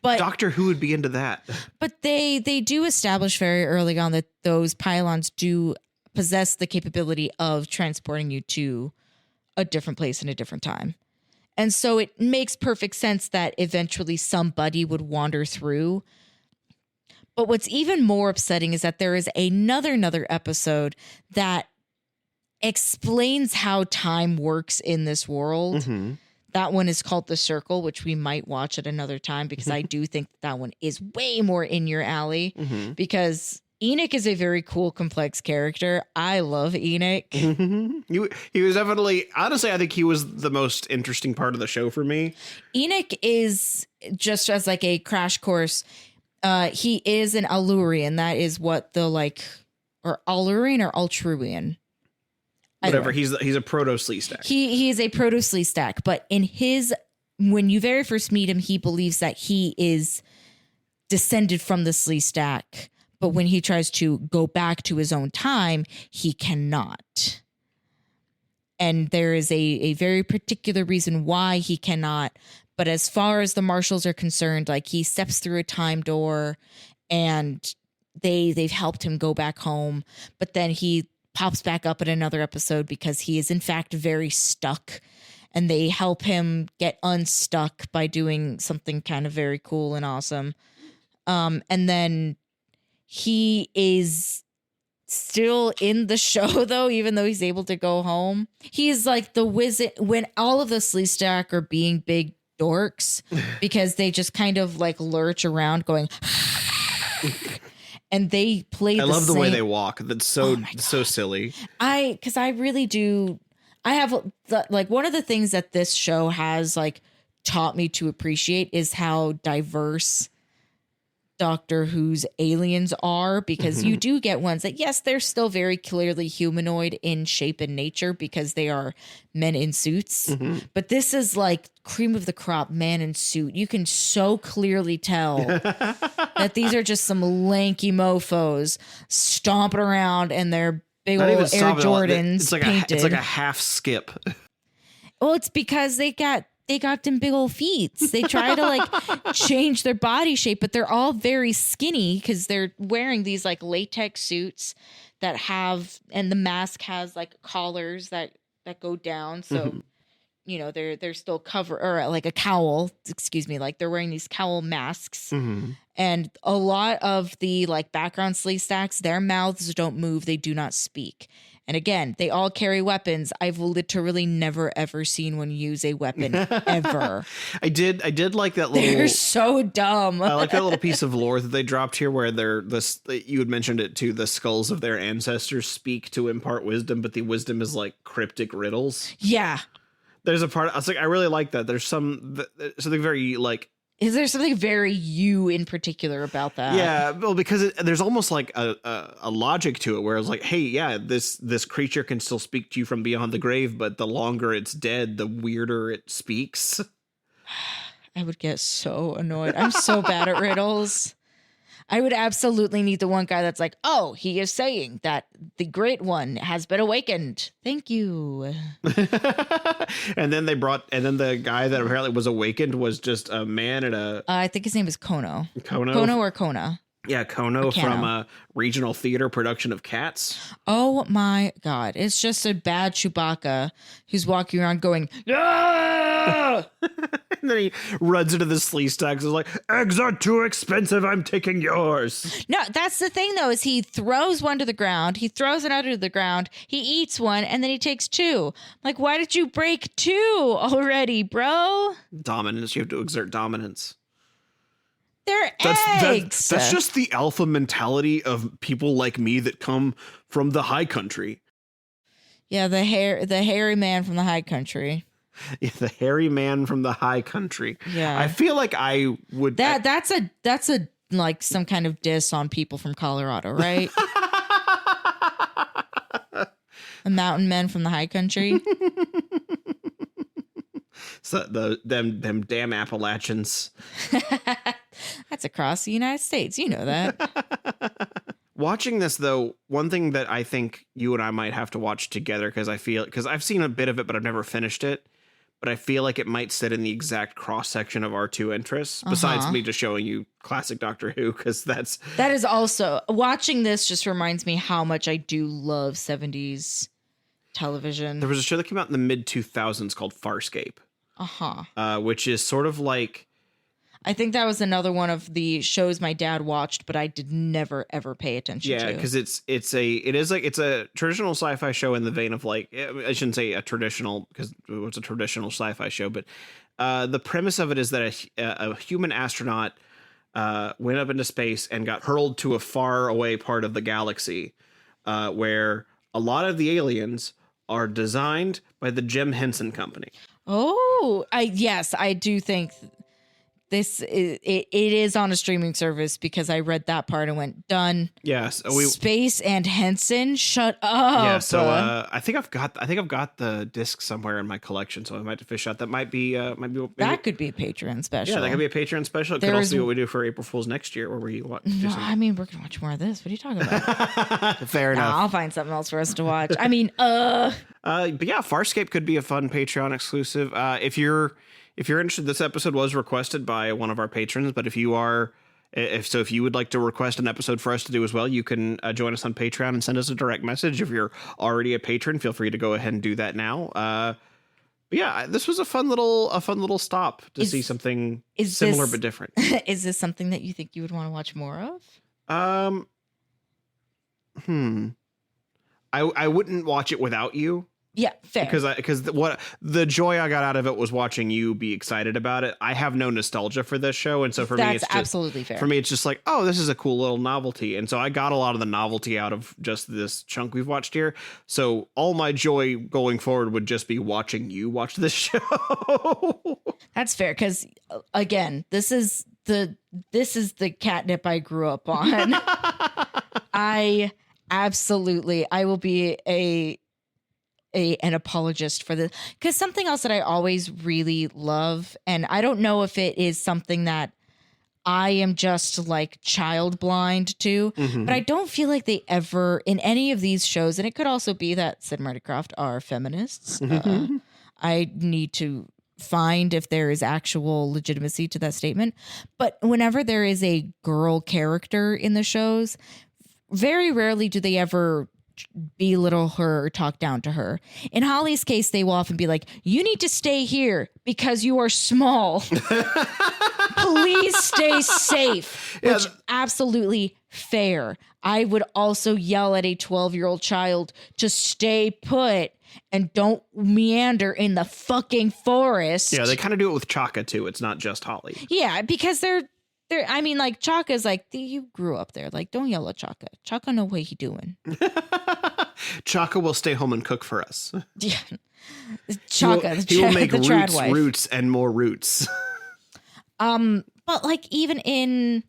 Doctor Who would be into that? But they do establish very early on that those pylons do possess the capability of transporting you to a different place in a different time. And so it makes perfect sense that eventually somebody would wander through. But what's even more upsetting is that there is another episode that explains how time works in this world. That one is called The Circle, which we might watch at another time because I do think that one is way more in your alley because Enoch is a very cool, complex character. I love Enoch. He was definitely, honestly, I think he was the most interesting part of the show for me. Enoch is, just as like a crash course, he is an Allurian. That is what the or Allurian or Altruian. Whatever, he's a proto-Sleestack. He is a proto-Sleestack, but when you very first meet him, he believes that he is descended from the Sleestack, but when he tries to go back to his own time, he cannot. And there is a very particular reason why he cannot, but as far as the Marshals are concerned, like he steps through a time door and they've helped him go back home, but then he pops back up in another episode because he is in fact very stuck and they help him get unstuck by doing something kind of very cool and awesome. And then he is still in the show though, even though he's able to go home. He's like the wizard when all of the Sleestack are being big dorks because they just kind of like lurch around going and they play I love the way they walk. That's so silly. Because I really do. I have like one of the things that this show has like taught me to appreciate is how diverse Doctor Who's aliens are, because you do get ones that, yes, they're still very clearly humanoid in shape and nature because they are men in suits. But this is like cream of the crop man in suit. You can so clearly tell that these are just some lanky mofos stomping around in their big old Air Jordans. It's like painted. it's like a half skip. Well, it's because they got them big old feet. They try to like change their body shape, but they're all very skinny because they're wearing these like latex suits that have, and the mask has like collars that go down. So, you know, they're still covered, or like a cowl, excuse me, like they're wearing these cowl masks. And a lot of the like background sleeve stacks, their mouths don't move. They do not speak. And again, they all carry weapons. I've literally never ever seen one use a weapon ever. I did like that little. They're so dumb. I like that little piece of lore that they dropped here, where you had mentioned it too. The skulls of their ancestors speak to impart wisdom, but the wisdom is like cryptic riddles. Yeah. There's a part I was like, I really like that. There's something very like. Is there something very you in particular about that? Yeah, well, because there's almost like a logic to it, where it's like, hey, yeah, this creature can still speak to you from beyond the grave, but the longer it's dead, the weirder it speaks. I would get so annoyed. I'm so bad at riddles. I would absolutely need the one guy that's like, oh, he is saying that the great one has been awakened. Thank you. and then the guy that apparently was awakened was just a man at a. I think his name is Kono. Kono or Kona. Yeah, Kono from a regional theater production of Cats. Oh my God. It's just a bad Chewbacca who's walking around going, ah! And then he runs into the sleeve stacks and is like, eggs are too expensive. I'm taking yours. No, that's the thing, though, is he throws one to the ground. He throws another to the ground. He eats one and then he takes two. Like, why did you break two already, bro? Dominance. You have to exert dominance. They're eggs. That's just the alpha mentality of people like me that come from the high country. Yeah, the hairy man from the high country. Yeah, the hairy man from the high country. Yeah, I feel like I would. That's a like some kind of diss on people from Colorado, right? The mountain men from the high country. So them damn Appalachians. That's across the United States. You know that. Watching this, though, one thing that I think you and I might have to watch together, because I've seen a bit of it, but I've never finished it. But I feel like it might sit in the exact cross section of our two interests, besides me just showing you classic Doctor Who, because that is also, watching this just reminds me how much I do love 70s television. There was a show that came out in the mid 2000s called Farscape. Which is sort of like, I think that was another one of the shows my dad watched, but I did never ever pay attention to. Yeah, because it's a traditional sci-fi show in the vein of like, I shouldn't say a traditional, because it's a traditional sci-fi show, but the premise of it is that a human astronaut went up into space and got hurled to a far away part of the galaxy, where a lot of the aliens are designed by the Jim Henson Company. Oh, I do think it is on a streaming service, because I read that part and went, done. Yes, Space and Henson, shut up. Yeah, so I think I've got the disc somewhere in my collection, so I might have to fish out. That might be that could be a Patreon special. Yeah, that could be a Patreon special. It could also be what we do for April Fool's next year, where we watch. No, I mean, we're gonna watch more of this. What are you talking about? Fair enough. I'll find something else for us to watch. I mean, but yeah, Farscape could be a fun Patreon exclusive. If you're interested, this episode was requested by one of our patrons, but if you would like to request an episode for us to do as well, you can join us on Patreon and send us a direct message. If you're already a patron, feel free to go ahead and do that now. But yeah, this was a fun little stop to see something similar but different. Is this something that you think you would want to watch more of? I wouldn't watch it without you. Yeah, fair. Because what the joy I got out of it was watching you be excited about it. I have no nostalgia for this show, and so for me, it's just, absolutely fair. For me, it's just like, oh, this is a cool little novelty, and so I got a lot of the novelty out of just this chunk we've watched here. So all my joy going forward would just be watching you watch this show. That's fair, because again, this is the catnip I grew up on. I will be an apologist for this, because something else that I always really love, and I don't know if it is something that I am just like child blind to, but I don't feel like they ever in any of these shows, and it could also be that Sid and Marty Krofft are feminists. I need to find if there is actual legitimacy to that statement. But whenever there is a girl character in the shows, very rarely do they ever belittle her or talk down to her. In Holly's case, they will often be like, you need to stay here because you are small. Please stay safe. Yeah. Which absolutely fair. I would also yell at a 12-year-old child to stay put and don't meander in the fucking forest. Yeah, they kind of do it with Chaka too. It's not just Holly. Yeah, because they're I mean, like, Chaka's like, you grew up there. Like, don't yell at Chaka. Chaka know what he doing. Chaka will stay home and cook for us. Yeah. Chaka, he will make the trad roots, wife. roots, and more roots. But like even in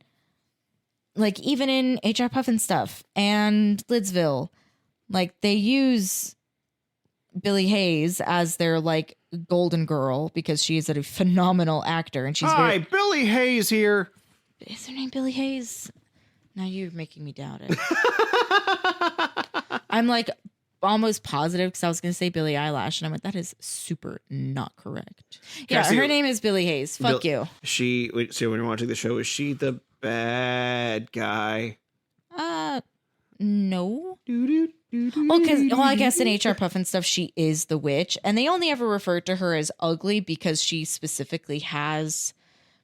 HR Puff and stuff and Lidsville, like they use Billie Hayes as their like golden girl because she is a phenomenal actor and she's Hi, Billie Hayes here. Is her name Billie Hayes? Now you're making me doubt it. I'm like almost positive because I was going to say Billie Eilish and I'm like, that is super not correct. Yeah, Cassie, her name is Billie Hayes. Fuck you. So when you're watching the show, is she the bad guy? No. Well, I guess in HR Puff and stuff, she is the witch. And they only ever refer to her as ugly because she specifically has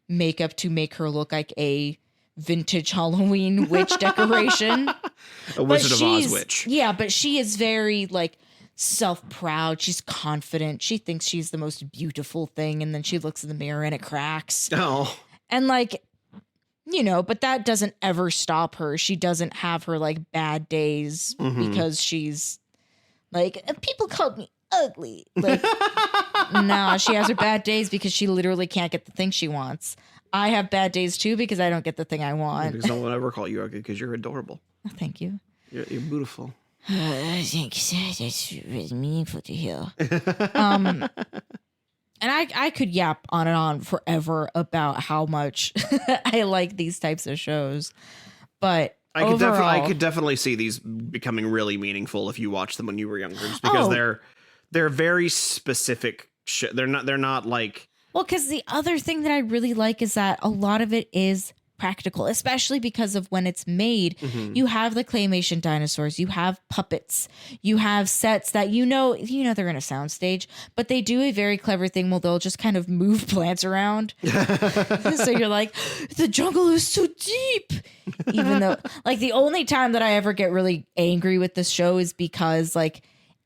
makeup to make her look like a vintage Halloween witch decoration. A Wizard of Oz witch. Yeah, but she is very like self-proud. She's confident. She thinks she's the most beautiful thing. And then she looks in the mirror and it cracks. Oh. And like, you know, but that doesn't ever stop her. She doesn't have her like bad days because she's like, people called me ugly. Like, nah, she has her bad days because she literally can't get the thing she wants. I have bad days too because I don't get the thing I want. Because no one will ever call you ugly because you're adorable. Oh, thank you. You're beautiful. Thanks. That's really meaningful to hear. And I could yap on and on forever about how much I like these types of shows, but I could definitely see these becoming really meaningful if you watch them when you were younger, just because they're very specific. They're not like. Well, because the other thing that I really like is that a lot of it is practical, especially because of when it's made. You have the claymation dinosaurs, you have puppets, you have sets that you know they're in a soundstage, but they do a very clever thing where they'll just kind of move plants around. So you're like, the jungle is so deep. Even though, like, the only time that I ever get really angry with this show is because, like,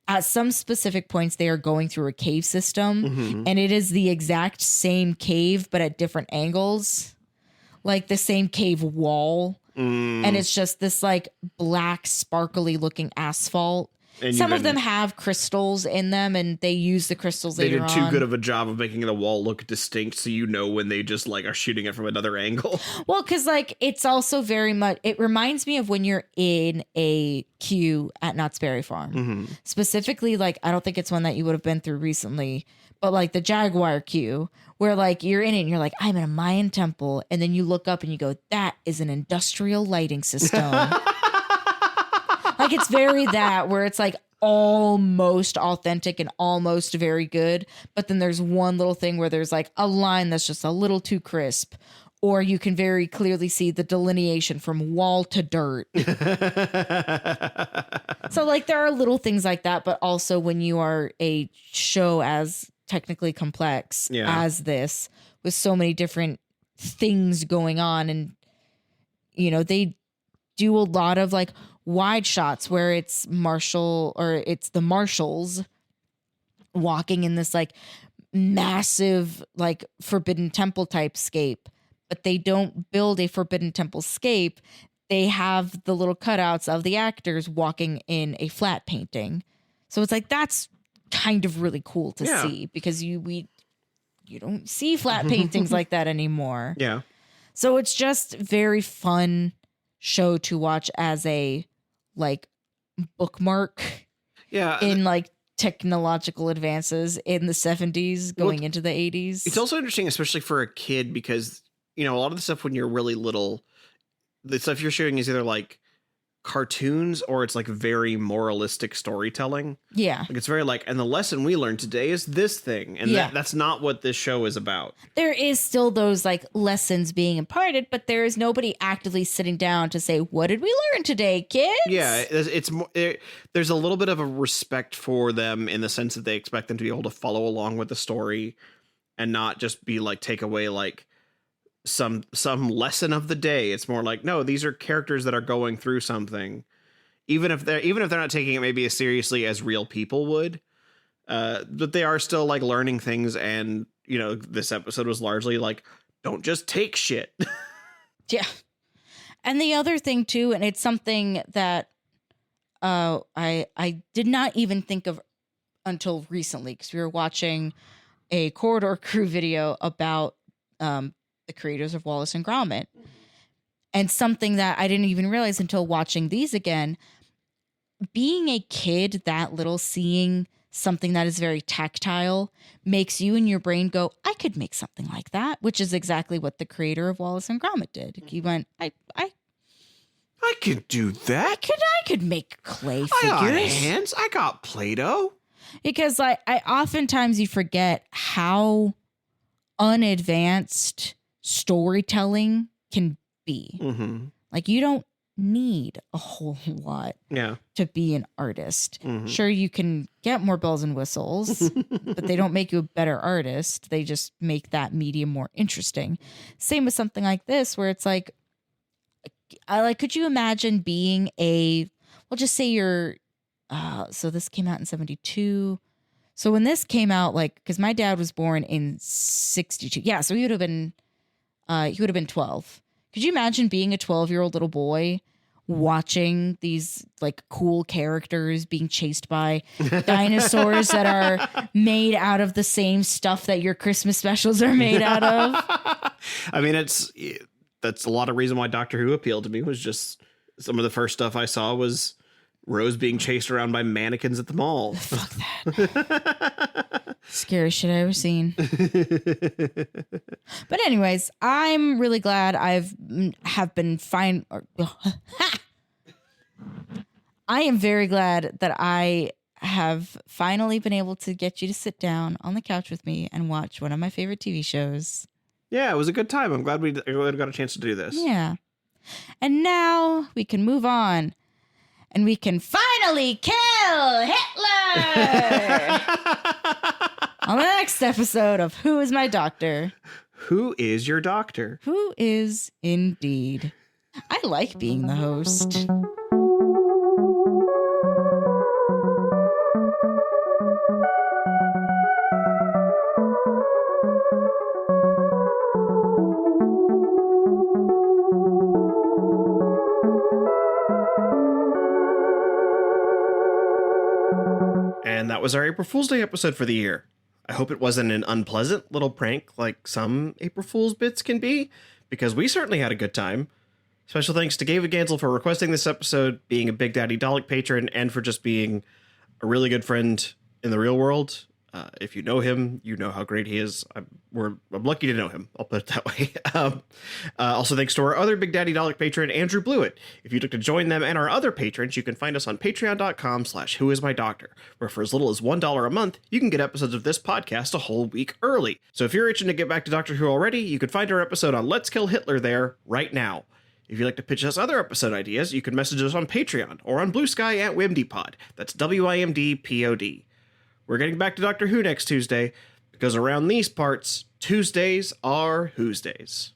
at some specific points, they are going through a cave system, and it is the exact same cave, but at different angles. Like the same cave wall. And it's just this like black, sparkly looking asphalt. And some of them have crystals in them, and they use the crystals later on. They did too good of a job of making the wall look distinct, so you know when they just like are shooting it from another angle. Well, because like it's also very much, it reminds me of when you're in a queue at Knott's Berry Farm. Specifically, like I don't think it's one that you would have been through recently, but like the Jaguar queue, where like you're in it and you're like, I'm in a Mayan temple, and then you look up and you go, that is an industrial lighting system. Like it's very that where it's like almost authentic and almost very good. But then there's one little thing where there's like a line that's just a little too crisp, or you can very clearly see the delineation from wall to dirt. So like there are little things like that, but also when you are a show as technically complex as this with so many different things going on, and you know, they do a lot of like wide shots where it's the marshals walking in this like massive like forbidden temple type scape, but they don't build a forbidden temple scape. They have the little cutouts of the actors walking in a flat painting. So it's like that's kind of really cool to see because you don't see flat paintings like that anymore. Yeah. So it's just very fun show to watch as a like bookmark in like technological advances in the 70s going into the 80s. It's also interesting, especially for a kid, because, you know, a lot of the stuff when you're really little, the stuff you're showing is either like cartoons or it's like very moralistic storytelling. Yeah. Like it's very like, and the lesson we learned today is this thing. And that's not what this show is about. There is still those like lessons being imparted, but there is nobody actively sitting down to say, what did we learn today, kids? Yeah, it's more, there's a little bit of a respect for them in the sense that they expect them to be able to follow along with the story and not just be like, take away like some lesson of the day. It's more like, no, these are characters that are going through something, even if they're not taking it maybe as seriously as real people would, but they are still like learning things. And you know, this episode was largely like, don't just take shit. Yeah. And the other thing too, and it's something that I did not even think of until recently, because we were watching a Corridor Crew video about the creators of Wallace and Gromit. And something that I didn't even realize until watching these again, being a kid that little, seeing something that is very tactile makes you and your brain go, I could make something like that, which is exactly what the creator of Wallace and Gromit did. He went, I could do that. I could make clay figures. I got hands. I got Play-Doh. Because I oftentimes you forget how unadvanced storytelling can be. Mm-hmm. Like you don't need a whole lot to be an artist. Mm-hmm. Sure, you can get more bells and whistles, but they don't make you a better artist. They just make that medium more interesting. Same with something like this, where it's like, could you imagine being we'll just say you're, so this came out in 1972. So when this came out, like, because my dad was born in 1962. Yeah, so he would have been 12. Could you imagine being a 12-year-old little boy watching these like cool characters being chased by dinosaurs that are made out of the same stuff that your Christmas specials are made out of? I mean, that's a lot of reason why Doctor Who appealed to me. Was just some of the first stuff I saw was Rose being chased around by mannequins at the mall. Fuck that. Scariest shit I ever seen. But anyways, I'm really glad I am very glad that I have finally been able to get you to sit down on the couch with me and watch one of my favorite TV shows. Yeah, it was a good time. I'm glad we got a chance to do this. Yeah. And now we can move on. And we can finally kill Hitler on the next episode of Who is My Doctor? Who is your doctor? Who is indeed. I like being the host. And that was our April Fool's Day episode for the year. I hope it wasn't an unpleasant little prank like some April Fool's bits can be, because we certainly had a good time. Special thanks to Gabe Gansel for requesting this episode, being a Big Daddy Dalek patron, and for just being a really good friend in the real world. If you know him, you know how great he is. I'm lucky to know him. I'll put it that way. Also, thanks to our other Big Daddy Dalek patron, Andrew Blewett. If you'd like to join them and our other patrons, you can find us on patreon.com/whoismydoctor, where for as little as $1 a month, you can get episodes of this podcast a whole week early. So if you're itching to get back to Doctor Who already, you can find our episode on Let's Kill Hitler there right now. If you'd like to pitch us other episode ideas, you can message us on Patreon or on Blue Sky at WimDpod. That's WIMDPOD. We're getting back to Doctor Who next Tuesday, because around these parts, Tuesdays are Who's Days.